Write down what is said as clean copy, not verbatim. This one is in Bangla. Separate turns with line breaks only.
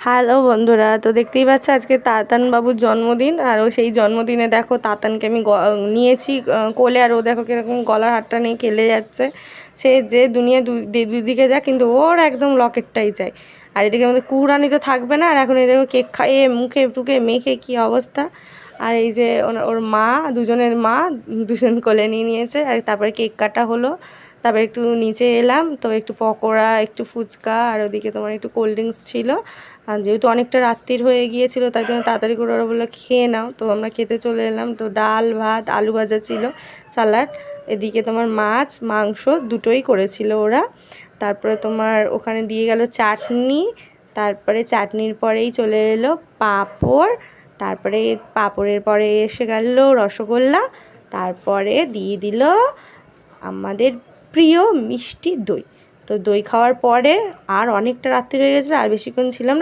হ্যালো বন্ধুরা, তো দেখতেই পাচ্ছ আজকে তাতান বাবুর জন্মদিন। আর ও সেই জন্মদিনে দেখো তাতানকে আমি নিয়েছি কোলে, আর ও দেখো কিরকম গলার হারটা নিয়ে খেলে যাচ্ছে। সে যে দুনিয়া দুদিকে যায়, কিন্তু ওর একদম লকেটটাই চাই। আর এদিকে আমাদের কুহুরানি তো থাকবে না, আর এখন এই দেখো কেক খাইয়ে মুখে টুকে মেখে কী অবস্থা। আর এই যে ওর মা, দুজনের মা দুজন কোলে নিয়ে নিয়েছে। আর তারপরে কেক কাটা হলো, তারপরে একটু নিচে এলাম, তো একটু পকোড়া, একটু ফুচকা, আর ওদিকে তোমার একটু কোল্ড ড্রিঙ্কস ছিল। আর যেহেতু অনেকটা রাত্রির হয়ে গিয়েছিল, তাই জন্য তাড়াতাড়ি করে ওরা বললো খেয়ে নাও। তো আমরা খেতে চলে এলাম। তো ডাল ভাত আলু ভাজা ছিল, স্যালাড, এদিকে তোমার মাছ মাংস দুটোই করেছিল ওরা। তারপরে তোমার ওখানে দিয়ে গেল চাটনি, তারপরে চাটনির পরেই চলে এলো পাঁপড়, তারপরে পাঁপড়ের পরে এসে গেল রসগোল্লা, তারপরে দিয়ে দিল আমাদের প্রিয় মিষ্টি দই। তো দই খাওয়ার পরে আর অনেকটা রাত্রি হয়ে গেছিলো, আর বেশিক্ষণ ছিলাম না।